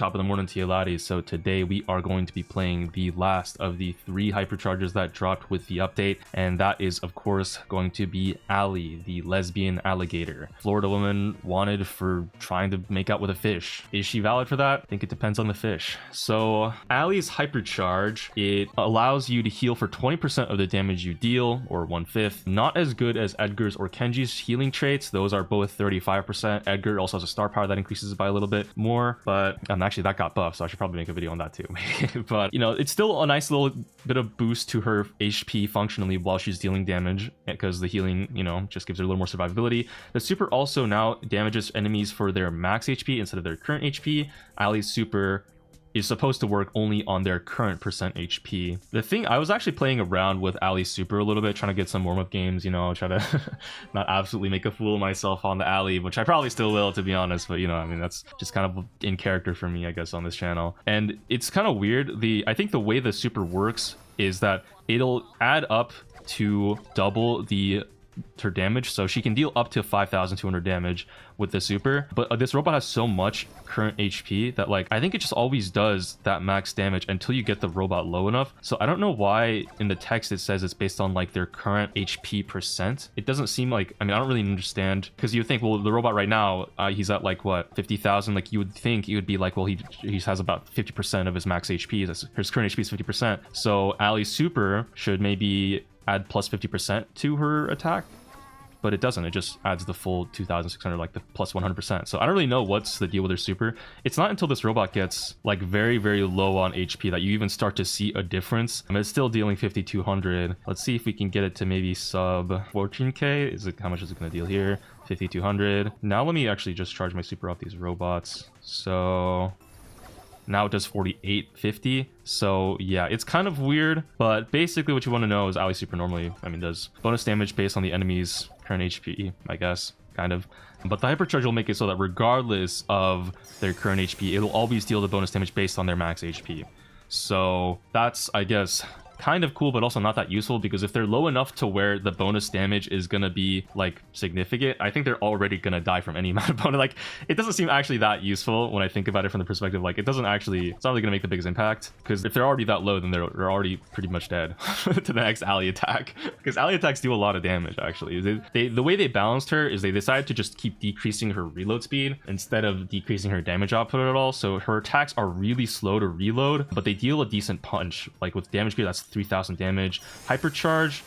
Top of the morning to you, laddies. So today we are going to be playing the last of the 3 hyperchargers that dropped with the update, and that is of course going to be Alli, the lesbian alligator. Florida woman wanted for trying to make out with a fish. Is she valid for that? I think it depends on the fish. So Alli's hypercharge, it allows you to heal for 20% of the damage you deal, or 1/5. Not as good as Edgar's or Kenji's healing traits. Those are both 35%. Edgar also has a star power that increases by a little bit more, but actually that got buffed, so I should probably make a video on that too. But you know, it's still a nice little bit of boost to her HP functionally while she's dealing damage, because the healing, you know, just gives her a little more survivability. The super also now damages enemies for their max HP instead of their current HP. Alli's super is supposed to work only on their current percent HP. The thing, I was actually playing around with Alli's super a little bit, trying to get some warm-up games, you know, try to not absolutely make a fool of myself on the Alli, which I probably still will, to be honest, but you know, I mean, that's just kind of in character for me, I guess, on this channel. And it's kind of weird. I think the way the super works is that it'll add up to double her damage, so she can deal up to 5,200 damage with the super, but this robot has so much current HP that, like, I think it just always does that max damage until you get the robot low enough. So I don't know why in the text it says it's based on like their current HP percent. It doesn't seem like, I mean, I don't really understand, because you would think, well, the robot right now, he's at like what, 50,000, like you would think it would be like, well, he has about 50% of his max HP. His current HP is 50%, so Alli's super should maybe add plus 50% to her attack, but it doesn't. It just adds the full 2,600, like the plus 100%. So I don't really know what's the deal with her super. It's not until this robot gets like very, very low on HP that you even start to see a difference. I mean, it's still dealing 5,200. Let's see if we can get it to maybe sub 14k. How much is it going to deal here? 5,200. Now let me actually just charge my super off these robots. So now it does 4850. So yeah, it's kind of weird, but basically what you want to know is Alli's super normally, I mean, does bonus damage based on the enemy's current HP, I guess, kind of. But the hypercharge will make it so that regardless of their current HP, it'll always deal the bonus damage based on their max HP. So that's, I guess, kind of cool, but also not that useful, because if they're low enough to where the bonus damage is gonna be like significant, I think they're already gonna die from any amount of bonus. Like, it doesn't seem actually that useful when I think about it from the perspective, like, it's not really gonna make the biggest impact, because if they're already that low, then they're already pretty much dead to the next Alli attack, because Alli attacks do a lot of damage. Actually, the way they balanced her is they decided to just keep decreasing her reload speed instead of decreasing her damage output at all. So her attacks are really slow to reload, but they deal a decent punch. Like with damage gear, that's 3,000 damage. Hypercharge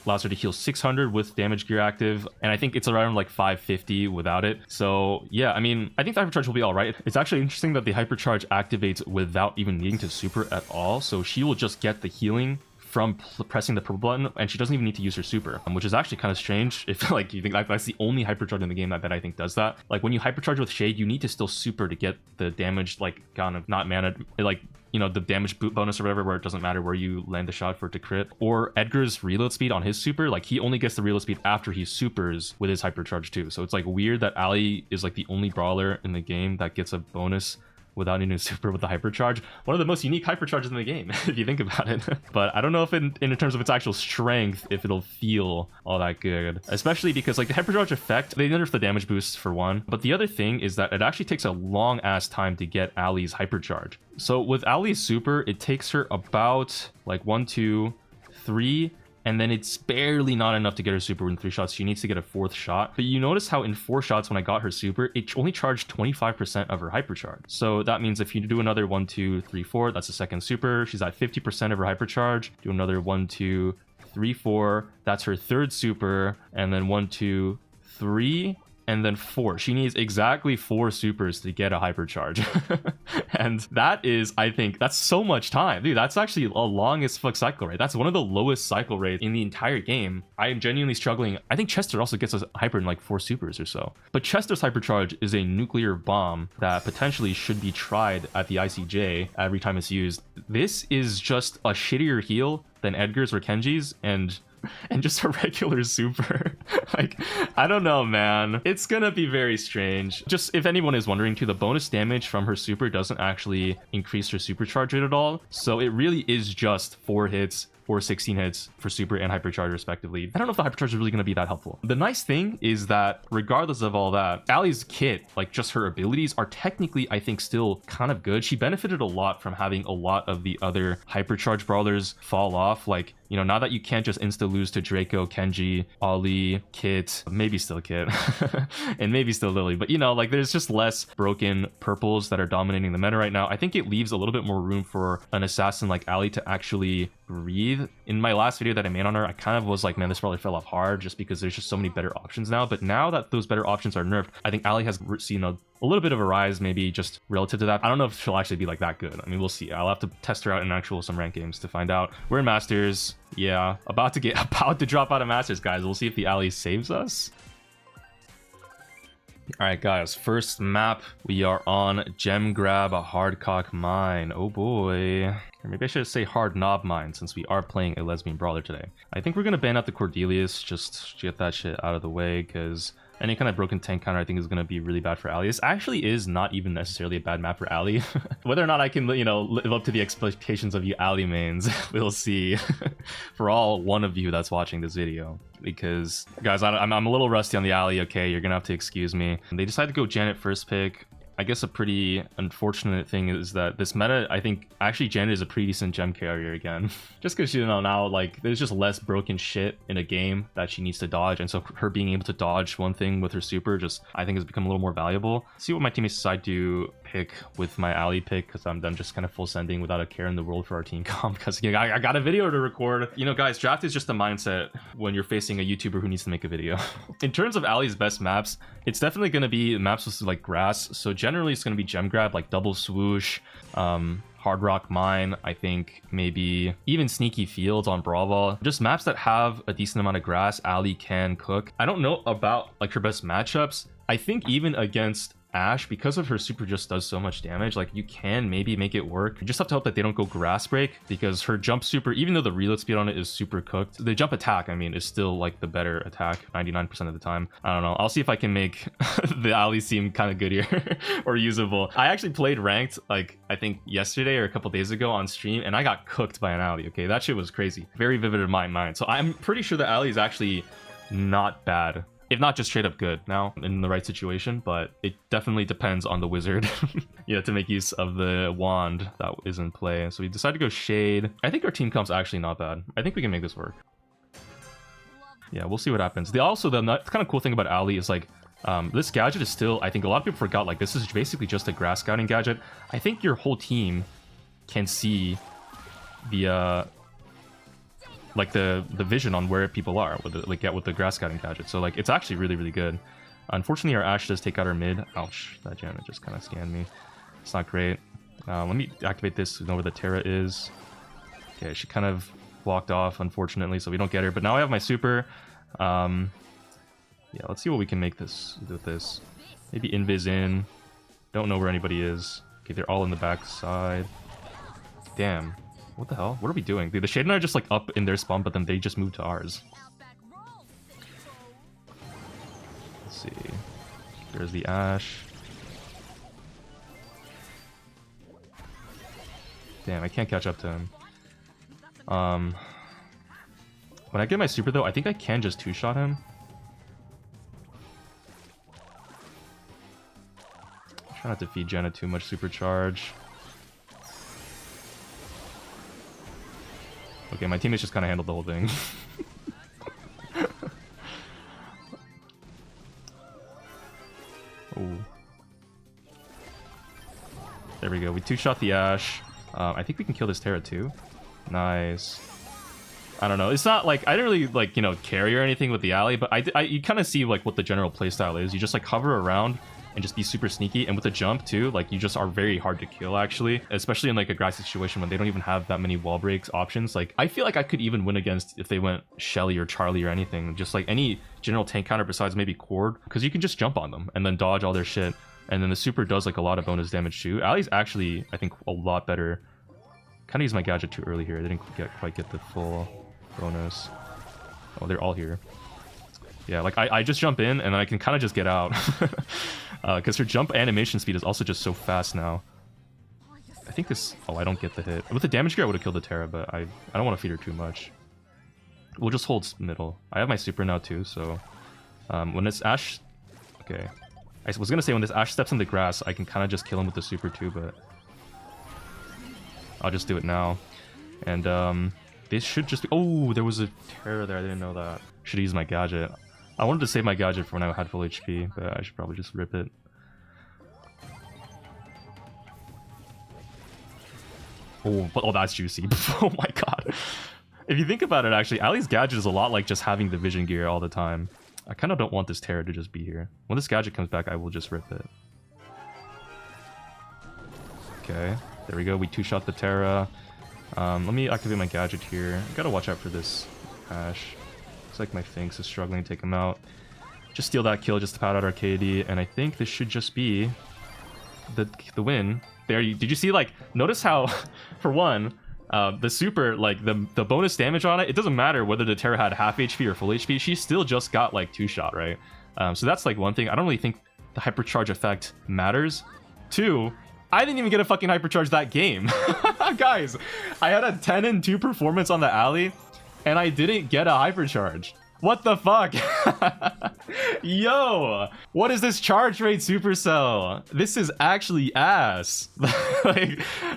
allows her to heal 600 with damage gear active, and I think it's around like 550 without it. So yeah, I mean, I think the hypercharge will be all right. It's actually interesting that the hypercharge activates without even needing to super at all, so she will just get the healing from pressing the purple button, and she doesn't even need to use her super, which is actually kind of strange if like you think like that's the only hypercharge in the game that I think does that. Like when you hypercharge with Shade, you need to still super to get the damage, like kind of not mana, like, you know, the damage boot bonus or whatever, where it doesn't matter where you land the shot for it to crit. Or Edgar's reload speed on his super, like he only gets the reload speed after he supers with his hypercharge too. So it's like weird that Alli is like the only brawler in the game that gets a bonus without needing to super with the hypercharge. One of the most unique hypercharges in the game, if you think about it. But I don't know if in terms of its actual strength, if it'll feel all that good. Especially because like the hypercharge effect, they nerfed the damage boost for one. But the other thing is that it actually takes a long ass time to get Alli's hypercharge. So with Alli's super, it takes her about like 1, 2, 3, and then it's barely not enough to get her super in 3 shots. She needs to get a 4th shot. But you notice how in 4 shots when I got her super, it only charged 25% of her hypercharge. So that means if you do another 1, 2, 3, 4, that's the second super. She's at 50% of her hypercharge. Do another 1, 2, 3, 4. That's her 3rd super. And then 1, 2, 3. And then 4. She needs exactly 4 supers to get a hypercharge. And that is, I think, that's so much time. Dude, that's actually a long as fuck cycle rate. That's one of the lowest cycle rates in the entire game. I am genuinely struggling. I think Chester also gets a hyper in like 4 supers or so. But Chester's hypercharge is a nuclear bomb that potentially should be tried at the ICJ every time it's used. This is just a shittier heal than Edgar's or Kenji's, and just a regular super. Like, I don't know, man. It's gonna be very strange. Just if anyone is wondering too, the bonus damage from her super doesn't actually increase her supercharge rate at all. So it really is just 4 hits or 16 hits for super and hypercharge respectively. I don't know if the hypercharge is really going to be that helpful. The nice thing is that regardless of all that, Alli's kit, like just her abilities, are technically, I think, still kind of good. She benefited a lot from having a lot of the other hypercharge brawlers fall off. Like, you know, now that you can't just insta lose to Draco, Kenji, Alli, Kit, maybe still Kit, and maybe still Lily, but you know, like there's just less broken purples that are dominating the meta right now. I think it leaves a little bit more room for an assassin like Alli to actually breathe. In my last video that I made on her, I kind of was like, man, this probably fell off hard just because there's just so many better options now. But now that those better options are nerfed, I think Alli has seen a little bit of a rise, maybe just relative to that. I don't know if she'll actually be like that good. I mean, we'll see. I'll have to test her out in actual some ranked games to find out. We're in Masters. Yeah, about to drop out of Masters, guys. We'll see if the Alli saves us. All right, guys, first map, we are on Gem Grab, a Hardcock Mine. Oh boy. Or maybe I should say Hard Knob Mine, since we are playing a lesbian brawler today. I think we're gonna ban out the Cordelius just to get that shit out of the way, because any kind of broken tank counter I think is going to be really bad for Alli. This actually is not even necessarily a bad map for Alli. Whether or not I can, you know, live up to the expectations of you Alli mains, we'll see. For all one of you that's watching this video. Because, guys, I'm a little rusty on the Alli, okay? You're going to have to excuse me. They decided to go Janet first pick. I guess a pretty unfortunate thing is that this meta, I think, actually Janet is a pretty decent gem carrier again. Just because, you know, now, like, there's just less broken shit in a game that she needs to dodge. And so her being able to dodge one thing with her super just, I think, has become a little more valuable. See what my teammates decide to pick with my Alli pick, because I'm just kind of full sending without a care in the world for our team comp, because you know, I got a video to record. You know, guys, draft is just a mindset when you're facing a YouTuber who needs to make a video. In terms of Alli's best maps, it's definitely going to be maps with like grass. So generally it's going to be gem grab, like double swoosh, Hard Rock Mine, I think maybe even Sneaky Fields on Brawl. Just maps that have a decent amount of grass Alli can cook. I don't know about like her best matchups. I think even against Ashe, because of her super just does so much damage, like you can maybe make it work. You just have to hope that they don't go grass break, because her jump super, even though the reload speed on it is super cooked, the jump attack, I mean, is still like the better attack 99% of the time. I don't know, I'll see if I can make the Alli seem kind of good here or usable. I actually played ranked like I think yesterday or a couple days ago on stream, and I got cooked by an Alli. Okay, that shit was crazy, very vivid in my mind. So I'm pretty sure the Alli is actually not bad, if not just straight up good now in the right situation, but it definitely depends on the wizard. Yeah, to make use of the wand that is in play. So we decided to go Shade. I think our team comp's actually not bad. I think we can make this work. Yeah, we'll see what happens. The kind of cool thing about Alli is like, this gadget is still, I think a lot of people forgot, like this is basically just a grass scouting gadget. I think your whole team can see the like the vision on where people are with the grass scouting gadget. So like it's actually really good. Unfortunately, our Ashe does take out our mid. Ouch, that Janet just kind of scanned me. It's not great. Let me activate this to know where the Terra is. Okay, she kind of walked off, unfortunately, so we don't get her. But now I have my super. Yeah, let's see what we can make this with this. Maybe invis in. Don't know where anybody is. Okay, they're all in the back side. Damn. What the hell? What are we doing? Dude, the Shade and I are just like up in their spawn, but then they just moved to ours. Let's see. There's the Ashe. Damn, I can't catch up to him. When I get my super though, I think I can just two-shot him. Try not to feed Jenna too much supercharge. Okay, my teammates just kind of handled the whole thing. Oh. There we go. We two-shot the Ashe. I think we can kill this Terra too. Nice. I don't know. It's not like, I didn't really like, you know, carry or anything with the Alli, but you kind of see like what the general playstyle is. You just like hover around and just be super sneaky, and with the jump too, like you just are very hard to kill actually, especially in like a grassy situation when they don't even have that many wall breaks options. Like I feel like I could even win against if they went Shelly or Charlie or anything, just like any general tank counter besides maybe Cord, because you can just jump on them and then dodge all their shit, and then the super does like a lot of bonus damage too. Alli's actually, I think, a lot better. Kind of used my gadget too early here. I didn't quite get the full bonus. Oh, they're all here. Yeah, like I just jump in and then I can kind of just get out. Because her jump animation speed is also just so fast now. I think this... Oh, I don't get the hit. With the damage gear, I would have killed the Terra, but I don't want to feed her too much. We'll just hold middle. I have my super now too, so... when this Ashe... Okay. I was gonna say when this Ashe steps in the grass, I can kind of just kill him with the super too, but... I'll just do it now. And this should just be... Oh, there was a Terra there. I didn't know that. Should use my gadget. I wanted to save my gadget for when I had full HP, but I should probably just rip it. Oh, but, oh, that's juicy. Oh my god. If you think about it, actually, Alli's gadget is a lot like just having the vision gear all the time. I kind of don't want this Terra to just be here. When this gadget comes back, I will just rip it. Okay, there we go. We two-shot the Terra. Let me activate my gadget here. I gotta watch out for this Ashe. Looks like my Finks is struggling to take him out. Just steal that kill just to pad out our KD, and I think this should just be the win. There, did you see, like, notice how, for one, the super, like, the bonus damage on it, it doesn't matter whether the Terra had half HP or full HP, she still just got, like, two-shot, right? So that's, like, one thing. I don't really think the hypercharge effect matters. Two, I didn't even get a fucking hypercharge that game. Guys, I had a 10-2 performance on the Alli, and I didn't get a hypercharge. What the fuck? Yo, what is this charge rate, Supercell? This is actually ass.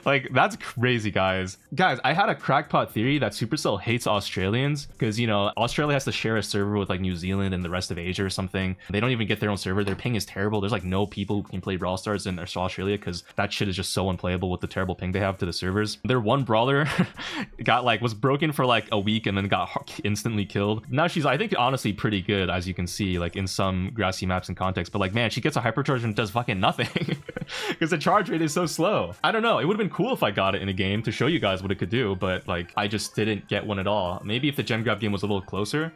like that's crazy, guys. Guys, I had a crackpot theory that Supercell hates Australians because, you know, Australia has to share a server with like New Zealand and the rest of Asia or something. They don't even get their own server. Their ping is terrible. There's like no people who can play Brawl Stars in Australia because that shit is just so unplayable with the terrible ping they have to the servers. Their one brawler was broken for like a week and then got instantly killed. Now she's, I think, honestly pretty good, as you can see, like in some grassy maps and context, but like, man, she gets a hypercharge and does fucking nothing because the charge rate is so slow. I don't know, it would have been cool if I got it in a game to show you guys what it could do, but like I just didn't get one at all. Maybe if the gen grab game was a little closer.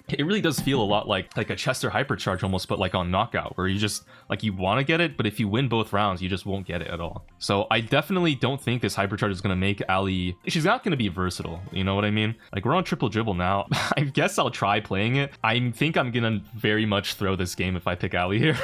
It really does feel a lot like a Chester hypercharge almost, but like on knockout, where you just like, you want to get it, but if you win both rounds, you just won't get it at all. So I definitely don't think this hypercharge is going to make Alli, she's not going to be versatile, you know what I mean? Like, we're on triple dribble now. I guess I'll try playing it. I think I'm gonna very much throw this game if I pick Alli here.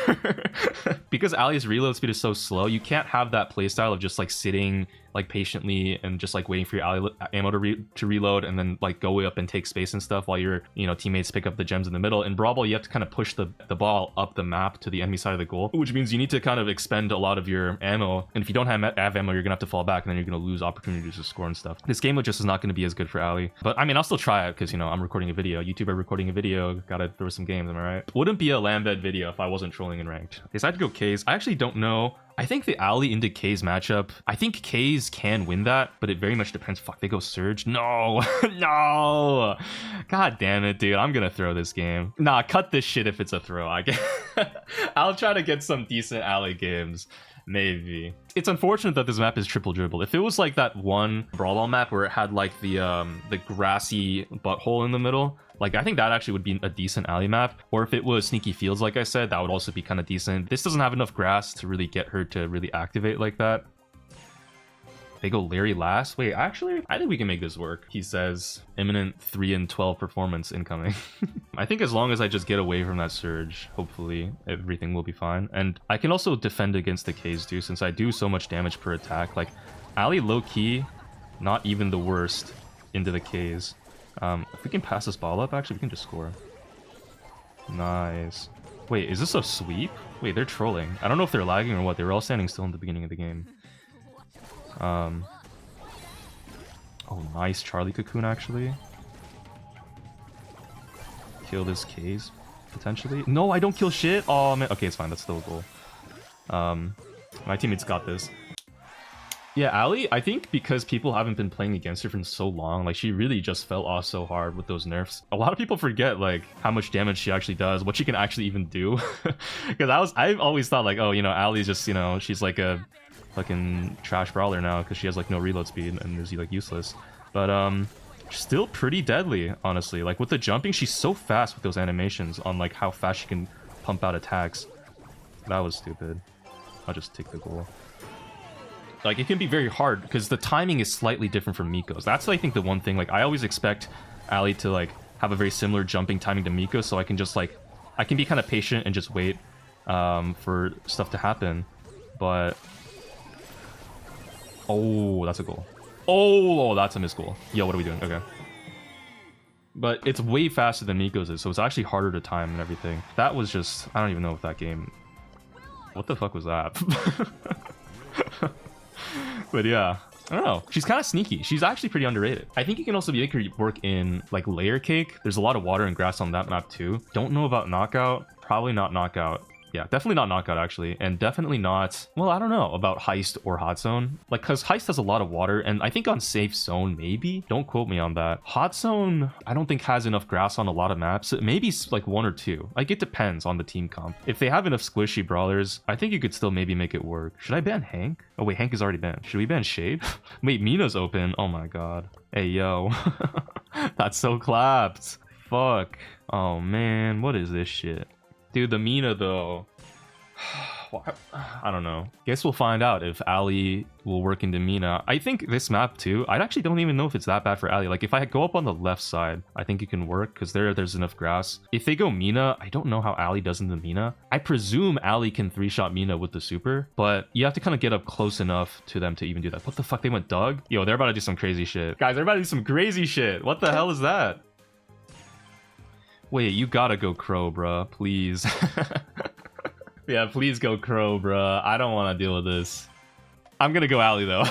Because Alli's reload speed is so slow, you can't have that playstyle of just like sitting like patiently and just like waiting for your ammo to reload and then like go up and take space and stuff while your, you know, teammates pick up the gems in the middle. In Brawl, you have to kind of push the ball up the map to the enemy side of the goal, which means you need to kind of expend a lot of your ammo, and if you don't have ammo, you're gonna have to fall back and then you're gonna lose opportunities to score and stuff. This game just is not going to be as good for Alli, but I mean, I'll still try it because, you know, I'm recording a video, YouTuber recording a video, gotta throw some games, am I right? Wouldn't be a Lambed video if I wasn't trolling in ranked. Okay, so I had to go K's. I actually don't know. I think the Alli into K's matchup, I think K's can win that, but it very much depends. Fuck, they go Surge. No, no. God damn it, dude. I'm gonna throw this game. Nah, cut this shit if it's a throw. I'll try to get some decent Alli games. Maybe. It's unfortunate that this map is triple dribble. If it was like that one Brawl map where it had like the grassy butthole in the middle, like I think that actually would be a decent Alli map. Or if it was Sneaky Fields, like I said, that would also be kind of decent. This doesn't have enough grass to really get her to really activate like that. They go Larry last. Wait, actually, I think we can make this work. He says imminent 3-12 performance incoming. I think as long as I just get away from that Surge, hopefully everything will be fine. And I can also defend against the K's too, since I do so much damage per attack. Like, Alli low-key, not even the worst into the K's. If we can pass this ball up, actually, we can just score. Nice. Wait, is this a sweep? Wait, they're trolling. I don't know if they're lagging or what. They were all standing still in the beginning of the game. Oh, nice Charlie Cocoon, actually. Kill this K's, potentially. No, I don't kill shit. Oh, man. Okay, it's fine. That's still a goal. My teammates got this. Yeah, Alli, I think because people haven't been playing against her for so long, like, she really just fell off so hard with those nerfs. A lot of people forget, like, how much damage she actually does, what she can actually even do. Because I've always thought, like, oh, you know, Alli's just, you know, she's like a fucking trash brawler now because she has like no reload speed and is like useless, but still pretty deadly, honestly. Like, with the jumping, she's so fast with those animations on like how fast she can pump out attacks. That was stupid. I'll just take the goal. Like, it can be very hard because the timing is slightly different from Miko's. That's, I think, the one thing. Like, I always expect Alli to like have a very similar jumping timing to Miko, so I can just like, I can be kind of patient and just wait for stuff to happen. But Oh, that's a goal. Oh, that's a missed goal. Yo, what are we doing? Okay. But it's way faster than Miko's is, so it's actually harder to time and everything. That was just... I don't even know if that game... What the fuck was that? But yeah, I don't know. She's kind of sneaky. She's actually pretty underrated. I think you can also make her work in like layer cake. There's a lot of water and grass on that map too. Don't know about knockout. Probably not knockout. Yeah, definitely not knockout actually, and definitely not, well, I don't know about heist or hot zone, like, because heist has a lot of water, and I think on safe zone maybe, don't quote me on that. Hot zone I don't think has enough grass on a lot of maps, maybe like 1 or 2, like it depends on the team comp. If they have enough squishy brawlers, I think you could still maybe make it work. Should I ban Hank? Oh wait, Hank is already banned. Should we ban Shade? Wait, Mina's open. Oh my god. Hey yo. That's so clapped. Fuck. Oh man, what is this shit? Dude, the Mina though. I don't know. Guess we'll find out if Alli will work into Mina. I think this map too, I actually don't even know if it's that bad for Alli. Like if I go up on the left side, I think it can work because there's enough grass. If they go Mina, I don't know how Alli does in the Mina. I presume Alli can 3-shot Mina with the super, but you have to kind of get up close enough to them to even do that. What the fuck, they went Doug? Yo, they're about to do some crazy shit. Guys, they're about to do some crazy shit. What the hell is that? Wait, you gotta go Crow, bruh. Please. Yeah, please go Crow, bruh. I don't want to deal with this. I'm gonna go Alli, though.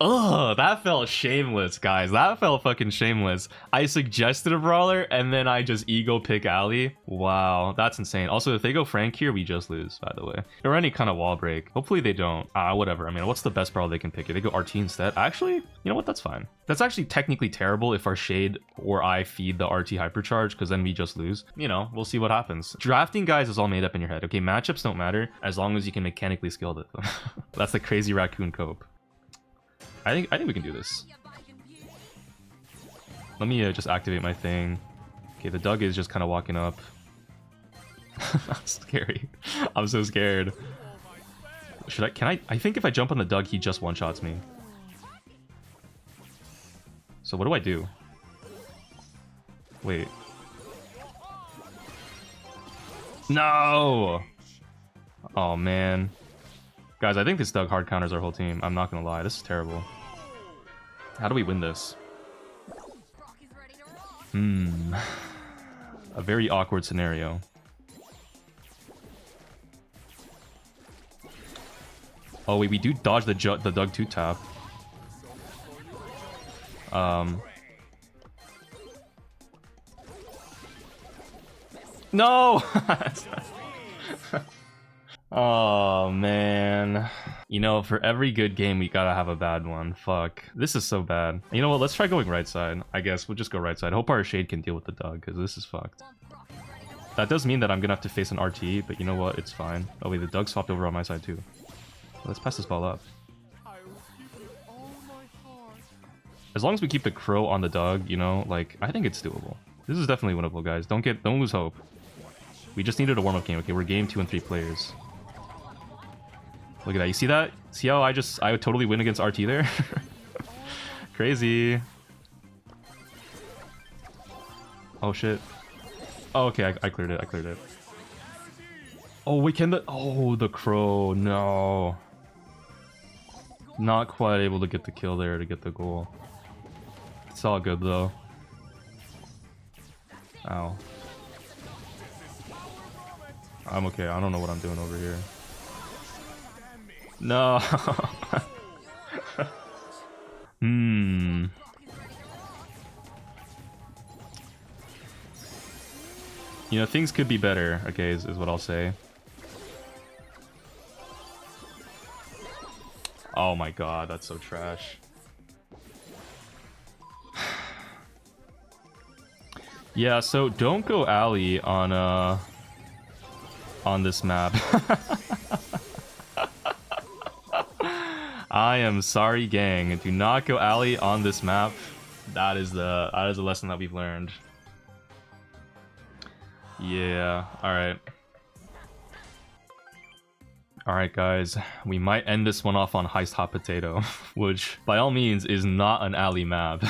Ugh, that felt shameless, guys. That felt fucking shameless. I suggested a brawler, and then I just ego pick Alli. Wow, that's insane. Also, if they go Frank here, we just lose, by the way. Or any kind of wall break. Hopefully they don't. Whatever. I mean, what's the best brawler they can pick? If they go RT instead? Actually, you know what? That's fine. That's actually technically terrible if our Shade or I feed the RT hypercharge, because then we just lose. You know, we'll see what happens. Drafting, guys, is all made up in your head. Okay, matchups don't matter as long as you can mechanically skill it. That's the crazy raccoon cope. I think we can do this. Let me just activate my thing. Okay, the Doug is just kind of walking up. That's scary. I'm so scared. I think if I jump on the Doug, he just one-shots me. So what do I do? Wait. No! Oh, man. Guys, I think this Doug hard counters our whole team. I'm not gonna lie. This is terrible. How do we win this? A very awkward scenario. Oh, wait, we do dodge the Doug 2-tap. No! Oh, man. You know, for every good game, we gotta have a bad one. Fuck. This is so bad. You know what? Let's try going right side. I guess we'll just go right side. Hope our Shade can deal with the Doug, because this is fucked. That does mean that I'm gonna have to face an RT, but you know what? It's fine. Oh, wait, the Doug swapped over on my side, too. Let's pass this ball up. As long as we keep the Crow on the Doug, you know, like, I think it's doable. This is definitely winnable, guys. Don't lose hope. We just needed a warm-up game. Okay, we're game 2 and 3 players. Look at that. You see that? See how I would totally win against RT there? Crazy. Oh, shit. Oh, okay. I cleared it. I cleared it. Oh, we can... Oh, the Crow. No. Not quite able to get the kill there to get the goal. It's all good, though. Ow. I'm okay. I don't know what I'm doing over here. No. You know, things could be better, okay, is what I'll say. Oh my god, that's so trash. Yeah, so don't go Alli on this map. I am sorry, gang. Do not go Alli on this map. That is the lesson that we've learned. Yeah. All right. All right, guys. We might end this one off on Heist Hot Potato, which by all means is not an Alli map.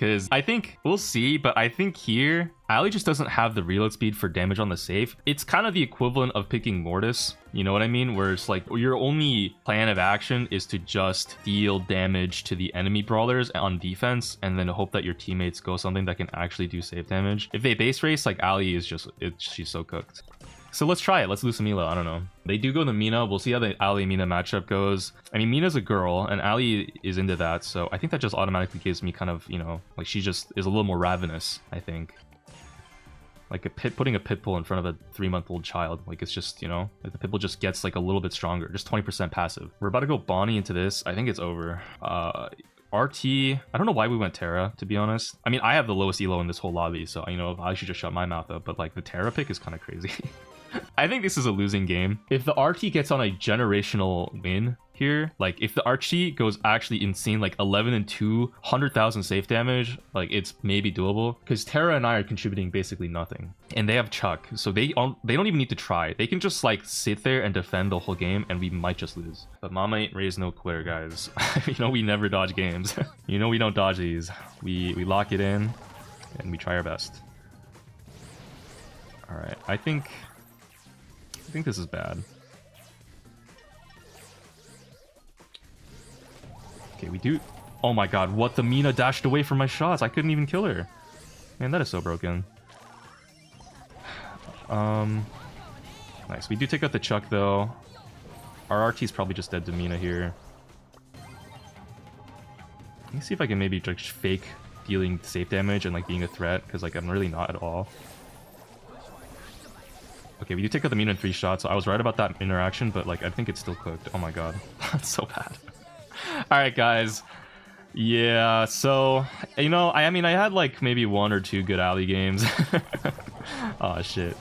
because I think we'll see, but I think here Alli just doesn't have the reload speed for damage on the safe. It's kind of the equivalent of picking Mortis, you know what I mean? Where it's like your only plan of action is to just deal damage to the enemy brawlers on defense and then hope that your teammates go something that can actually do safe damage. If they base race, like Alli is just, she's so cooked. So let's try it. Let's lose some elo. I don't know. They do go to Mina. We'll see how the Alli Mina matchup goes. I mean, Mina's a girl and Alli is into that. So I think that just automatically gives me kind of, you know, like she just is a little more ravenous, I think. Like putting a pitbull in front of a 3-month-old child. Like it's just, you know, like the pitbull just gets like a little bit stronger. Just 20% passive. We're about to go Bonnie into this. I think it's over. RT, I don't know why we went Terra, to be honest. I mean, I have the lowest elo in this whole lobby, so, you know, I should just shut my mouth up. But like the Terra pick is kind of crazy. I think this is a losing game. If the RT gets on a generational win here, like if the RT goes actually insane, like 11 and 2, 100,000 safe damage, like it's maybe doable. Because Terra and I are contributing basically nothing. And they have Chuck, so they don't even need to try. They can just like sit there and defend the whole game and we might just lose. But mama ain't raised no quitter, guys. You know we never dodge games. You know we don't dodge these. We lock it in and we try our best. Alright, I think this is bad. Okay, we do... Oh my god, what? The Mina dashed away from my shots. I couldn't even kill her. Man, that is so broken. Nice. We do take out the Chuck, though. Our RT is probably just dead to Mina here. Let me see if I can maybe like fake dealing safe damage and like being a threat, because like I'm really not at all. Okay, we do take out the Mina in 3 shots, so I was right about that interaction, but like I think it's still cooked. Oh my god. That's so bad. Alright guys. Yeah, so you know, I mean I had like maybe 1 or 2 good Alli games. Oh shit.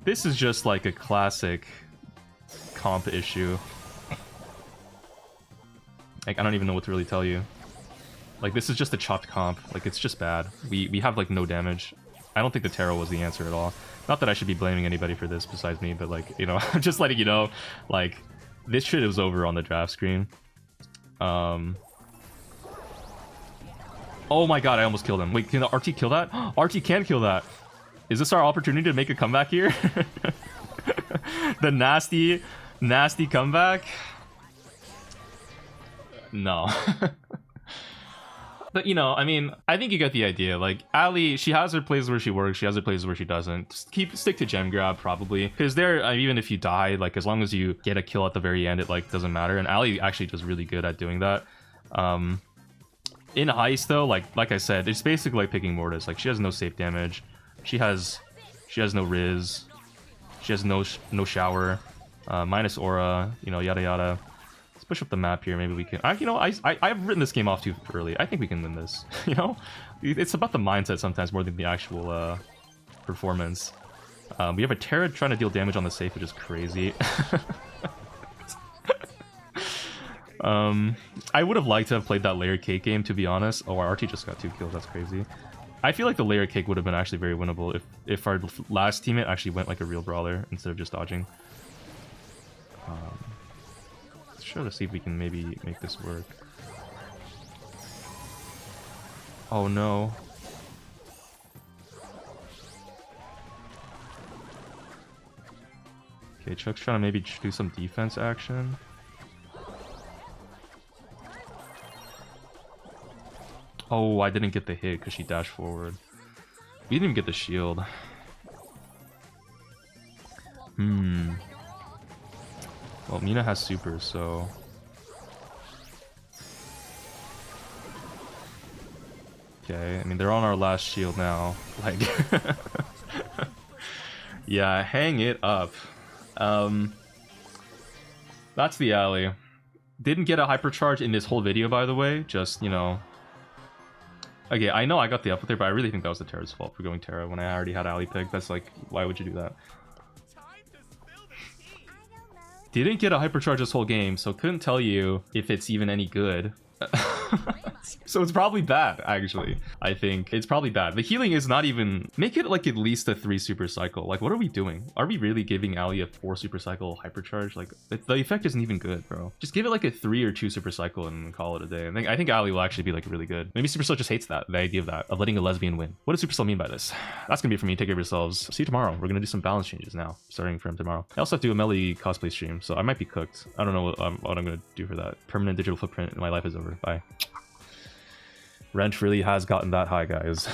This is just like a classic comp issue. Like I don't even know what to really tell you. Like this is just a chopped comp. Like it's just bad. We have like no damage. I don't think the Terra was the answer at all. Not that I should be blaming anybody for this besides me, but like, you know, I'm just letting you know, like, this shit was over on the draft screen. Oh my god, I almost killed him. Wait, can the RT kill that? RT can kill that. Is this our opportunity to make a comeback here? The nasty comeback? No. But, you know, I mean, I think you get the idea. Like, Alli, she has her places where she works. She has her places where she doesn't. Just stick to gem grab, probably. Because there, even if you die, like, as long as you get a kill at the very end, it, like, doesn't matter. And Alli actually does really good at doing that. In Heist, though, like I said, it's basically like picking Mortis. Like, she has no safe damage. She has no Riz. She has no shower. Minus aura, you know, yada yada. Push up the map here. Maybe we can. You know, I've written this game off too early. I think we can win this. You know, it's about the mindset sometimes more than the actual performance. We have a Terra trying to deal damage on the safe, which is crazy. I would have liked to have played that layer cake game, to be honest. Oh, our RT just got 2 kills. That's crazy. I feel like the layer cake would have been actually very winnable if our last teammate actually went like a real brawler instead of just dodging. Try to see if we can maybe make this work. Oh no. Okay, Chuck's trying to maybe do some defense action. Oh, I didn't get the hit because she dashed forward. We didn't even get the shield. Well, Mina has super, so... Okay, I mean, they're on our last shield now. Like... Yeah, hang it up. That's the Alli. Didn't get a hypercharge in this whole video, by the way. Just, you know... Okay, I know I got the up there, but I really think that was the Terra's fault for going Terra when I already had Alli picked. That's like, why would you do that? Didn't get a hypercharge this whole game, so couldn't tell you if it's even any good. So it's probably bad, actually. I think it's probably bad. The healing is not even... Make it like at least a 3 super cycle. Like, what are we doing? Are we really giving Alli a 4 super cycle hypercharge? Like, the effect isn't even good, bro. Just give it like a 3 or 2 super cycle and call it a day. I think Alli will actually be like really good. Maybe Supercell just hates that, the idea of that, of letting a lesbian win. What does Supercell mean by this? That's gonna be it for me. Take care of yourselves. See you tomorrow. We're gonna do some balance changes now, starting from tomorrow. I also have to do a Melly cosplay stream, so I might be cooked. I don't know what I'm gonna do for that. Permanent digital footprint in my life is over. Bye. Rent really has gotten that high, guys.